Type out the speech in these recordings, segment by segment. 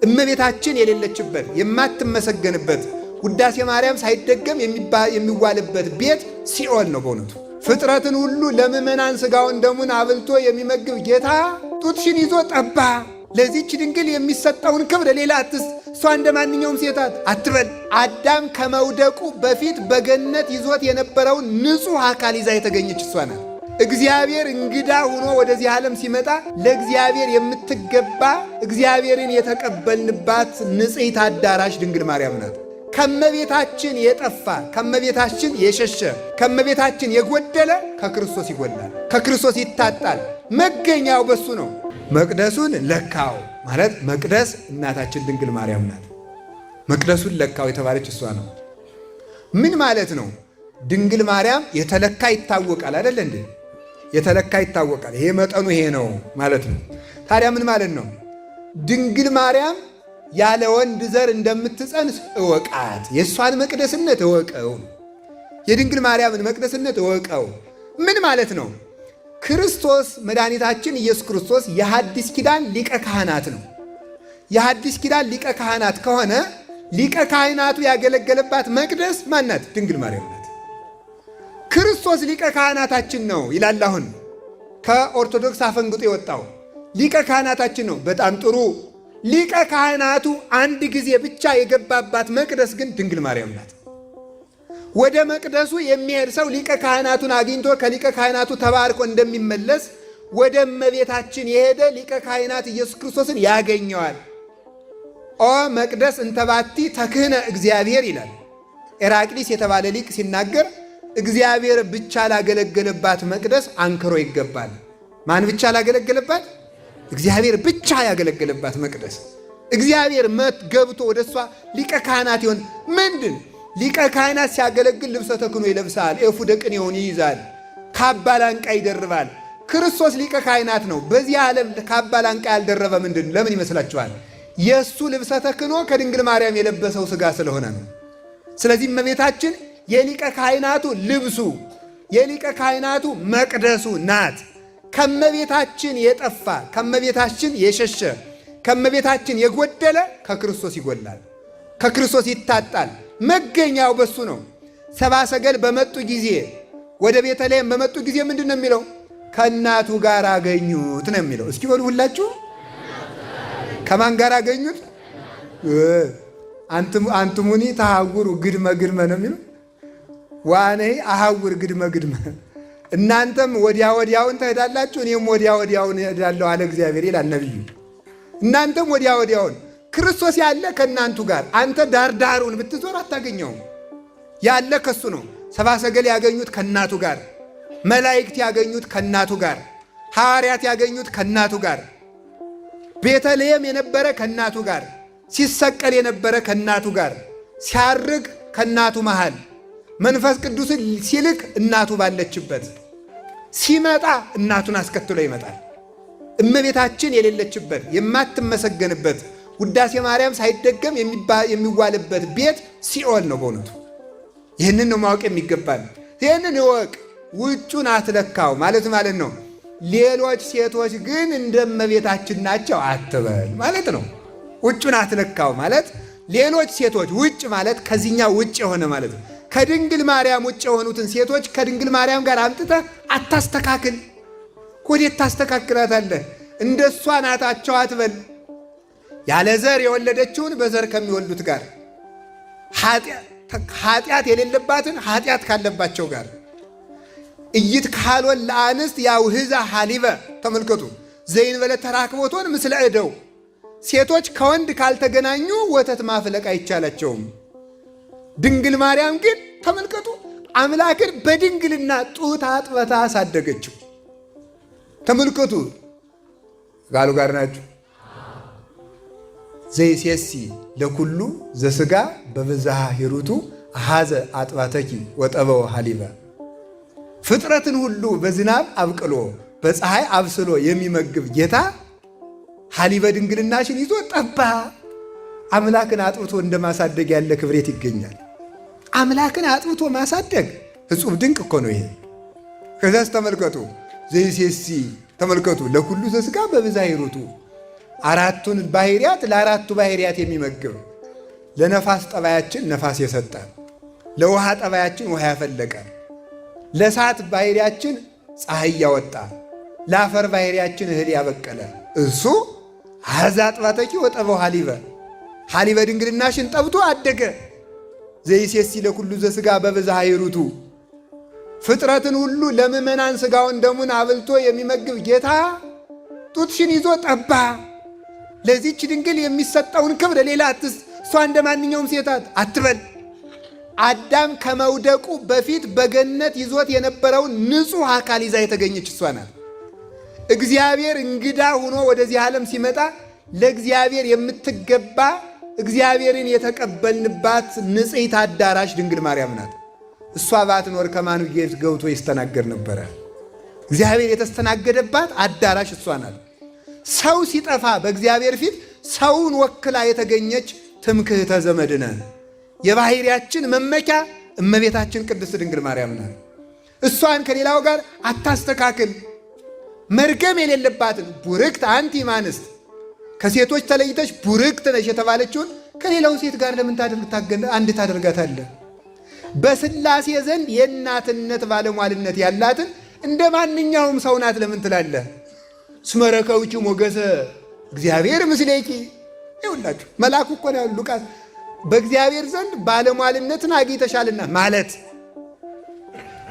እመቤታችን የሌለችበት የማትመሰገንበት ውዳሴ ማርያም ሳይደገም የሚዋልበት ቤት ሲኦል ነው። በእውነቱ ፍጥረትን ሁሉ ለምእመናን ሥጋውን ደሙን አብልቶ የሚመግብ ጌታ ጡትሽን ይዞ ጠባ። ለዚህች ድንግል የሚሰጠውን ክብር ሌላ አትስጥ፣ እሷ እንደ ማንኛውም ሴታት አትበል። አዳም ከመውደቁ በፊት በገነት ይዞት የነበረውን ንጹሕ አካል ይዛ የተገኘች እሷ ናት። እግዚአብሔር እንግዳ ሆኖ ወደዚህ ዓለም ሲመጣ ለእግዚአብሔር የምትገባ እግዚአብሔርን የተቀበልንባት ንጽሕት አዳራሽ ድንግል ማርያም ናት። ከመቤታችን የጠፋ ከመቤታችን የሸሸ ከመቤታችን የጎደለ ከክርስቶስ ይጎላል፣ ከክርስቶስ ይታጣል። መገኛው በሱ ነው። መቅደሱን ለካው ማለት መቅደስ እናታችን ድንግል ማርያም ናት። መቅደሱን ለካው የተባለች እሷ ነው። ምን ማለት ነው? ድንግል ማርያም የተለካ ይታወቃል አይደል እንዴ? የተለካ ይታወቃል። ይሄ መጠኑ ይሄ ነው ማለት ነው። ታዲያ ምን ማለት ነው? ድንግል ማርያም ያለ ወንድ ዘር እንደምትጸንስ እወቃት። የእሷን መቅደስነት እወቀው። የድንግል ማርያምን መቅደስነት እወቀው። ምን ማለት ነው? ክርስቶስ መድኃኒታችን ኢየሱስ ክርስቶስ የሐዲስ ኪዳን ሊቀ ካህናት ነው። የሐዲስ ኪዳን ሊቀ ካህናት ከሆነ ሊቀ ካህናቱ ያገለገለባት መቅደስ ማናት? ድንግል ማርያም ናት። ክርስቶስ ሊቀ ካህናታችን ነው ይላል። አሁን ከኦርቶዶክስ አፈንግጦ የወጣው ሊቀ ካህናታችን ነው። በጣም ጥሩ። ሊቀ ካህናቱ አንድ ጊዜ ብቻ የገባባት መቅደስ ግን ድንግል ማርያም ናት። ወደ መቅደሱ የሚሄድ ሰው ሊቀ ካህናቱን አግኝቶ ከሊቀ ካህናቱ ተባርኮ እንደሚመለስ ወደ እመቤታችን የሄደ ሊቀ ካህናት ኢየሱስ ክርስቶስን ያገኘዋል። ኦ መቅደስ እንተባቲ ተክህነ እግዚአብሔር ይላል ኤራቅሊስ የተባለ ሊቅ ሲናገር፣ እግዚአብሔር ብቻ ላገለገለባት መቅደስ አንክሮ ይገባል። ማን ብቻ ላገለገለባት? እግዚአብሔር ብቻ ያገለገለባት መቅደስ። እግዚአብሔር ገብቶ ወደ እሷ ሊቀ ካህናት ይሆን ምንድን? ሊቀ ካህናት ሲያገለግል ልብሰ ተክህኖ ይለብሳል፣ ኤፉደ ቅኔውን ይይዛል፣ ካባ ላንቃ ይደርባል። ክርስቶስ ሊቀ ካህናት ነው። በዚህ ዓለም ካባ ላንቃ ያልደረበ ምንድን? ለምን ይመስላችኋል? የእሱ ልብሰ ተክህኖ ከድንግል ማርያም የለበሰው ሥጋ ስለሆነ ነው። ስለዚህ እመቤታችን የሊቀ ካህናቱ ልብሱ የሊቀ ካህናቱ መቅደሱ ናት። ከመቤታችን የጠፋ ከመቤታችን የሸሸ ከመቤታችን የጎደለ ከክርስቶስ ይጎላል፣ ከክርስቶስ ይታጣል። መገኛው በሱ ነው። ሰብአ ሰገል በመጡ ጊዜ ወደ ቤተልሔም በመጡ ጊዜ ምንድን ነው የሚለው? ከእናቱ ጋር አገኙት ነው የሚለው። እስኪ በሉ ሁላችሁ ከማን ጋር አገኙት? አንትሙኒ ተሐውሩ ግድመ ግድመ ነው የሚለው። ዋነይ አሐውር ግድመ ግድመ፣ እናንተም ወዲያ ወዲያውን ትሄዳላችሁ፣ እኔም ወዲያ ወዲያውን እሄዳለሁ አለ እግዚአብሔር ይላል ነቢዩ። እናንተም ወዲያ ወዲያውን። ክርስቶስ ያለ ከእናንቱ ጋር። አንተ ዳርዳሩን ብትዞር አታገኘውም። ያለ ከሱ ነው። ሰብአ ሰገል ያገኙት ከእናቱ ጋር፣ መላእክት ያገኙት ከእናቱ ጋር፣ ሐዋርያት ያገኙት ከእናቱ ጋር፣ ቤተልሔም የነበረ ከእናቱ ጋር፣ ሲሰቀል የነበረ ከእናቱ ጋር፣ ሲያርግ ከእናቱ መሃል፣ መንፈስ ቅዱስን ሲልክ እናቱ ባለችበት፣ ሲመጣ እናቱን አስከትሎ ይመጣል። እመቤታችን የሌለችበት የማትመሰገንበት ውዳሴ ማርያም ሳይደገም የሚዋልበት ቤት ሲኦል ነው በእውነቱ። ይህንን ነው ማወቅ የሚገባል። ይህንን እወቅ። ውጩን አትለካው ማለት ነው። ሌሎች ሴቶች ግን እንደ እመቤታችን ናቸው አትበል ማለት ነው። ውጩን አትለካው ማለት ሌሎች ሴቶች ውጭ ማለት ከዚህኛው ውጭ የሆነ ማለት ነው። ከድንግል ማርያም ውጭ የሆኑትን ሴቶች ከድንግል ማርያም ጋር አምጥተህ አታስተካክል። ወዴት ታስተካክላታለህ? እንደ እሷ ናታቸው አትበል። ያለ ዘር የወለደችውን በዘር ከሚወልዱት ጋር፣ ኃጢአት የሌለባትን ኃጢአት ካለባቸው ጋር እይት ካልወን ለአንስት ያውህዛ ሐሊበ ተመልከቱ። ዘእንበለ ተራክቦቶን ምስለ እደው፣ ሴቶች ከወንድ ካልተገናኙ ወተት ማፍለቅ አይቻላቸውም። ድንግል ማርያም ግን ተመልከቱ አምላክን በድንግልና ጡት አጥበታ አሳደገችው። ተመልከቱ ጋሉ ጋር ናችሁ። ዘይሴሲ ለኩሉ ዘሥጋ በብዝሃ ሂሩቱ አሐዘ አጥባተኪ ወጠበው ሐሊበ። ፍጥረትን ሁሉ በዝናብ አብቅሎ በፀሐይ አብስሎ የሚመግብ ጌታ ሐሊበ ድንግልናሽን ይዞ ጠባ። አምላክን አጥብቶ እንደማሳደግ ያለ ክብሬት ይገኛል። አምላክን አጥብቶ ማሳደግ እጹብ ድንቅ እኮ ነው ይሄ። ከዛስ ተመልከቱ ዘይሴሲ ተመልከቱ ለኩሉ ዘሥጋ በብዝሃ ሂሩቱ አራቱን ባህሪያት ለአራቱ ባህሪያት የሚመግብ ለነፋስ ጠባያችን ነፋስ የሰጠ፣ ለውሃ ጠባያችን ውሃ ያፈለቀ፣ ለእሳት ባህሪያችን ፀሐይ ያወጣ፣ ለአፈር ባህሪያችን እህል ያበቀለ እሱ አዛ ጥባተኪ ወጠበው ሐሊበ ድንግልናሽን ጠብቶ አደገ። ዘይሴሲ ለኩሉ ዘሥጋ በብዝሃ ሂሩቱ ፍጥረትን ሁሉ ለምእመናን ሥጋውን ደሙን አብልቶ የሚመግብ ጌታ ጡትሽን ይዞ ጠባ። ለዚች ድንግል የሚሰጠውን ክብር ሌላ እሷ እንደ ማንኛውም ሴታት አትበል። አዳም ከመውደቁ በፊት በገነት ይዞት የነበረውን ንጹሕ አካል ይዛ የተገኘች እሷ ናት። እግዚአብሔር እንግዳ ሆኖ ወደዚህ ዓለም ሲመጣ ለእግዚአብሔር የምትገባ እግዚአብሔርን የተቀበልንባት ንጽሕት አዳራሽ ድንግል ማርያም ናት። እሷ ባትኖር ከማኑ ገብቶ ይስተናገድ ነበረ? እግዚአብሔር የተስተናገደባት አዳራሽ እሷ ናት። ሰው ሲጠፋ በእግዚአብሔር ፊት ሰውን ወክላ የተገኘች ትምክህተ ዘመድነ የባሕርያችን መመኪያ እመቤታችን ቅድስት ድንግል ማርያም ናት። እሷን ከሌላው ጋር አታስተካክል። መርገም የሌለባትን ቡርክት አንቲ እምአንስት ከሴቶች ተለይተሽ ቡርክት ነሽ የተባለችውን ከሌላው ሴት ጋር ለምን አንድ ታደርጋታለህ? በሥላሴ ዘንድ የእናትነት ባለሟልነት ያላትን እንደ ማንኛውም ሰው ናት ለምን ትላለህ? እስመ ረከብኪ ሞገሰ እግዚአብሔር ምስሌኪ። ይኸውላችሁ መልአኩ እኮ ነው ሉቃስ በእግዚአብሔር ዘንድ ባለሟልነትን አግኝተሻልና ማለት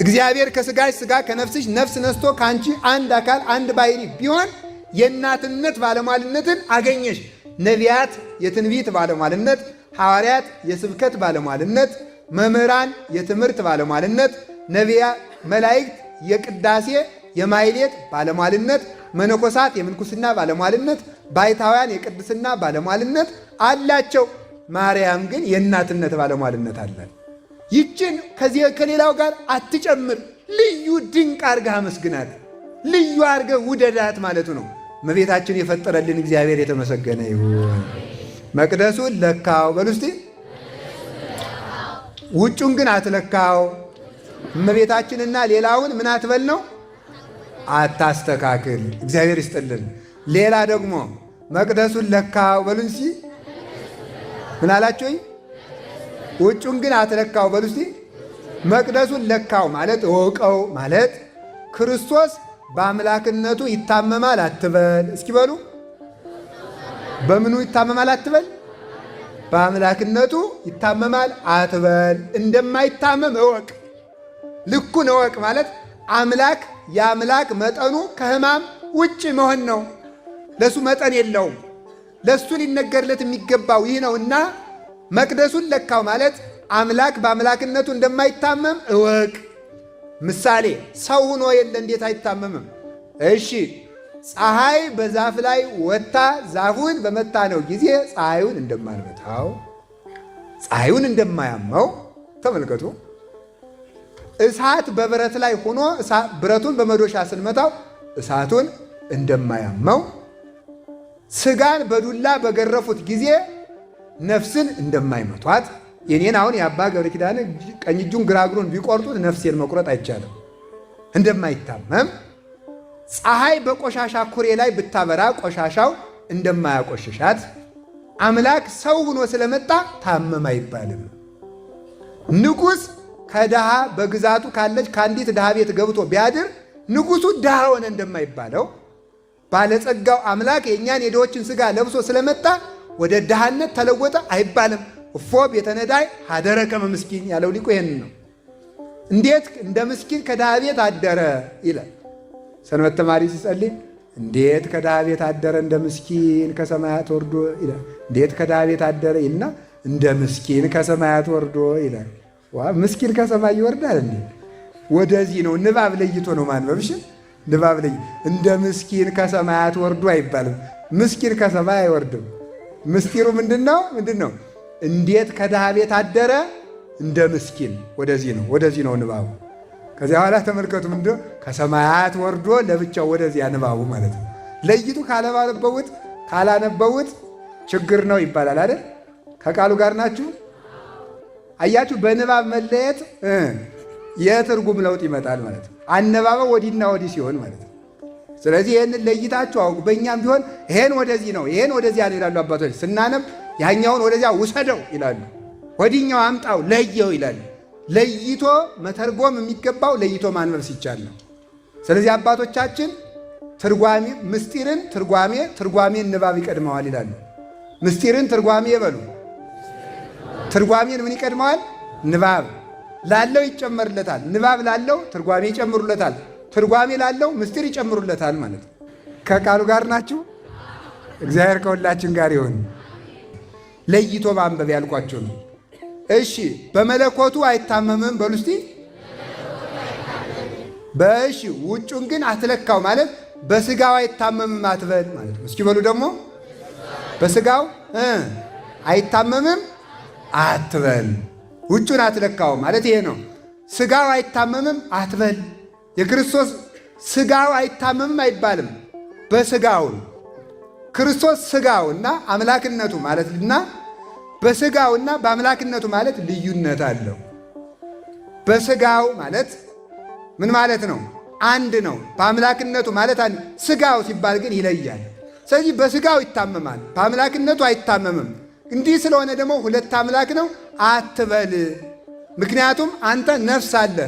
እግዚአብሔር ከሥጋሽ ሥጋ ከነፍስሽ ነፍስ ነስቶ ከአንቺ አንድ አካል አንድ ባሕሪ ቢሆን የእናትነት ባለሟልነትን አገኘሽ። ነቢያት የትንቢት ባለሟልነት፣ ሐዋርያት የስብከት ባለሟልነት፣ መምህራን የትምህርት ባለሟልነት፣ መላእክት የቅዳሴ የማይሌት ባለሟልነት፣ መነኮሳት የምንኩስና ባለሟልነት፣ ባይታውያን የቅድስና ባለሟልነት አላቸው። ማርያም ግን የእናትነት ባለሟልነት አላት። ይችን ከሌላው ጋር አትጨምር። ልዩ ድንቅ አርገህ አመስግናት፣ ልዩ አርገህ ውደዳት ማለቱ ነው። እመቤታችን የፈጠረልን እግዚአብሔር የተመሰገነ ይሁን። መቅደሱን ለካው በሉ እስቲ፣ ውጩን ግን አትለካው። እመቤታችንና ሌላውን ምን አትበል ነው? አታስተካክል። እግዚአብሔር ይስጥልን። ሌላ ደግሞ መቅደሱን ለካው በሉ እስቲ። ምን አላችሁኝ? ውጩን ግን አትለካው በሉ እስቲ። መቅደሱን ለካው ማለት እወቀው ማለት ክርስቶስ በአምላክነቱ ይታመማል አትበል። እስኪ በሉ በምኑ ይታመማል አትበል? በአምላክነቱ ይታመማል አትበል። እንደማይታመም እወቅ፣ ልኩን እወቅ ማለት አምላክ የአምላክ መጠኑ ከሕማም ውጭ መሆን ነው። ለሱ መጠን የለውም። ለሱ ሊነገርለት የሚገባው ይህ ነው እና መቅደሱን ለካው ማለት አምላክ በአምላክነቱ እንደማይታመም እወቅ። ምሳሌ ሰው ሆኖ የለ እንዴት አይታመምም? እሺ ፀሐይ በዛፍ ላይ ወጥታ ዛፉን በመታ ነው ጊዜ ፀሐዩን እንደማንመታው ፀሐዩን እንደማያመው ተመልከቱ። እሳት በብረት ላይ ሆኖ ብረቱን በመዶሻ ስንመታው እሳቱን እንደማያመው ስጋን በዱላ በገረፉት ጊዜ ነፍስን እንደማይመቷት የኔን አሁን የአባ ገብረ ኪዳን ቀኝ እጁን ግራ እግሩን ቢቆርጡት ነፍሴን መቁረጥ አይቻልም። እንደማይታመም ፀሐይ በቆሻሻ ኩሬ ላይ ብታበራ ቆሻሻው እንደማያቆሽሻት አምላክ ሰው ሆኖ ስለመጣ ታመም አይባልም። ንጉሥ ከድሃ በግዛቱ ካለች ከአንዲት ድሃ ቤት ገብቶ ቢያድር ንጉሡ ድሃ ሆነ እንደማይባለው ባለጸጋው አምላክ የእኛን የድሆችን ሥጋ ለብሶ ስለመጣ ወደ ድሃነት ተለወጠ አይባልም። እፎ ቤተ ነዳይ ሀደረ ከመ ምስኪን ያለው ሊቁ ይሄንን ነው። እንዴት እንደ ምስኪን ከድሃ ቤት አደረ ይላል። ሰንበት ተማሪ ሲጸልይ እንዴት ከድሃ ቤት አደረ እንደ ምስኪን ከሰማያት ወርዶ ይላል። እንዴት ከድሃ ቤት አደረ ይልና እንደ ምስኪን ከሰማያት ወርዶ ይላል። ምስኪን ከሰማይ ይወርዳል እንዴ? ወደዚህ ነው ንባብ ለይቶ ነው ማንበብሽ። ንባብ ለይ እንደ ምስኪን ከሰማያት ወርዶ አይባልም። ምስኪን ከሰማይ አይወርድም። ምስጢሩ ምንድነው? እንዴት ከድሃ ቤት አደረ እንደ ምስኪን ወደዚህ ነው ንባቡ። ከዚያ በኋላ ተመልከቱ ምንድነው? ከሰማያት ወርዶ ለብቻው ወደዚያ ንባቡ ማለት ነው። ለይቱ ካላነበቡት ችግር ነው ይባላል አይደል? ከቃሉ ጋር ናችሁ። አያችሁ፣ በንባብ መለየት የትርጉም ለውጥ ይመጣል ማለት ነው። አነባበው ወዲና ወዲህ ሲሆን ማለት ነው። ስለዚህ ይህንን ለይታችሁ አውቁ። በእኛም ቢሆን ይሄን ወደዚህ ነው ይሄን ወደዚያ ነው ይላሉ አባቶች። ስናነብ ያኛውን ወደዚያ ውሰደው ይላሉ፣ ወዲኛው አምጣው ለየው ይላሉ። ለይቶ መተርጎም የሚገባው ለይቶ ማንበብ ሲቻል ነው። ስለዚህ አባቶቻችን ትርጓሜ ምስጢርን ትርጓሜን ንባብ ይቀድመዋል ይላሉ። ምስጢርን ትርጓሜ ይበሉ። ትርጓሜን ምን ይቀድመዋል? ንባብ ላለው ይጨመርለታል። ንባብ ላለው ትርጓሜ ይጨምሩለታል። ትርጓሜ ላለው ምስጢር ይጨምሩለታል ማለት ነው። ከቃሉ ጋር ናችሁ። እግዚአብሔር ከሁላችን ጋር ይሁን። ለይቶ ማንበብ ያልኳቸው ነው። እሺ በመለኮቱ አይታመምም በሉ እስቲ። በእሺ ውጩን ግን አትለካው ማለት በስጋው አይታመምም አትበል ማለት ነው። እስኪ በሉ ደግሞ በስጋው አይታመምም አትበል። ውጩን አትለካው ማለት ይሄ ነው። ስጋው አይታመምም አትበል። የክርስቶስ ስጋው አይታመምም አይባልም። በስጋው ክርስቶስ ስጋውና አምላክነቱ ማለትና በስጋውና በአምላክነቱ ማለት ልዩነት አለው። በስጋው ማለት ምን ማለት ነው? አንድ ነው። በአምላክነቱ ማለት አንድ። ስጋው ሲባል ግን ይለያል። ስለዚህ በስጋው ይታመማል፣ በአምላክነቱ አይታመምም። እንዲህ ስለሆነ ደግሞ ሁለት አምላክ ነው አትበል። ምክንያቱም አንተ ነፍስ አለ፣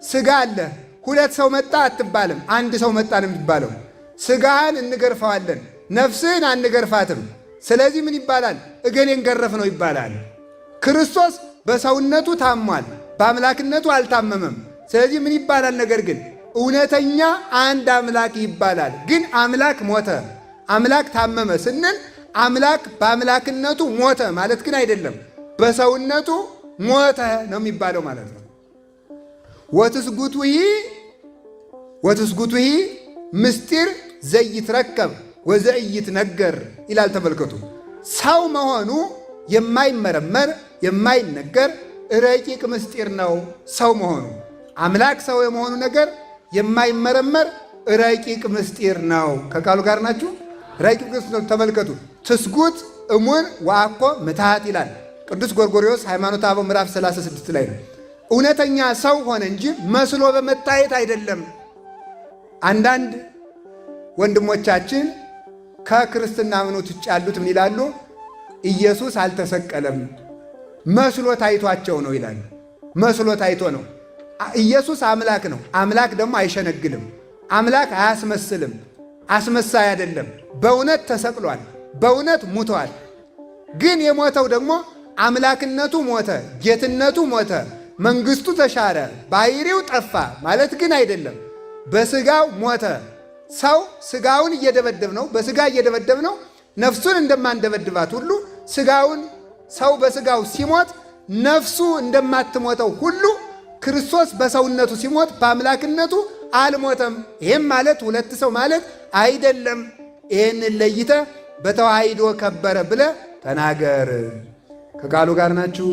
ስጋ አለ። ሁለት ሰው መጣ አትባልም፣ አንድ ሰው መጣ ነው የሚባለው። ስጋህን እንገርፈዋለን፣ ነፍስህን አንገርፋትም። ስለዚህ ምን ይባላል? እገሌን ገረፍ ነው ይባላል። ክርስቶስ በሰውነቱ ታሟል፣ በአምላክነቱ አልታመመም። ስለዚህ ምን ይባላል? ነገር ግን እውነተኛ አንድ አምላክ ይባላል። ግን አምላክ ሞተ፣ አምላክ ታመመ ስንል አምላክ በአምላክነቱ ሞተ ማለት ግን አይደለም። በሰውነቱ ሞተ ነው የሚባለው ማለት ነው። ወትስጉቱሂ ምስጢር ዘይትረከብ ወዘኢይትነገር ይላል። ተመልከቱ። ሰው መሆኑ የማይመረመር የማይነገር ረቂቅ ምስጢር ነው። ሰው መሆኑ አምላክ ሰው የመሆኑ ነገር የማይመረመር ረቂቅ ምስጢር ነው። ከቃሉ ጋር ናችሁ። ረቂቅ ምስጢር ተመልከቱ። ትስጉት እሙን ወአኮ ምትሃት ይላል ቅዱስ ጎርጎርዮስ ሃይማኖተ አበው ምዕራፍ 36 ላይ ነው። እውነተኛ ሰው ሆነ እንጂ መስሎ በመታየት አይደለም። አንዳንድ ወንድሞቻችን ከክርስትና እምነት ውጭ ያሉት ምን ይላሉ? ኢየሱስ አልተሰቀለም መስሎ ታይቷቸው ነው ይላሉ። መስሎ ታይቶ ነው። ኢየሱስ አምላክ ነው። አምላክ ደግሞ አይሸነግልም። አምላክ አያስመስልም። አስመሳይ አይደለም። በእውነት ተሰቅሏል፣ በእውነት ሙቷል። ግን የሞተው ደግሞ አምላክነቱ ሞተ፣ ጌትነቱ ሞተ፣ መንግስቱ ተሻረ፣ ባሕሪው ጠፋ ማለት ግን አይደለም። በስጋው ሞተ። ሰው ስጋውን እየደበደብ ነው፣ በስጋ እየደበደብ ነው። ነፍሱን እንደማንደበድባት ሁሉ ስጋውን ሰው በስጋው ሲሞት ነፍሱ እንደማትሞተው ሁሉ ክርስቶስ በሰውነቱ ሲሞት በአምላክነቱ አልሞተም። ይህም ማለት ሁለት ሰው ማለት አይደለም። ይህንን ለይተ በተዋሂዶ ከበረ ብለ ተናገር። ከቃሉ ጋር ናችሁ።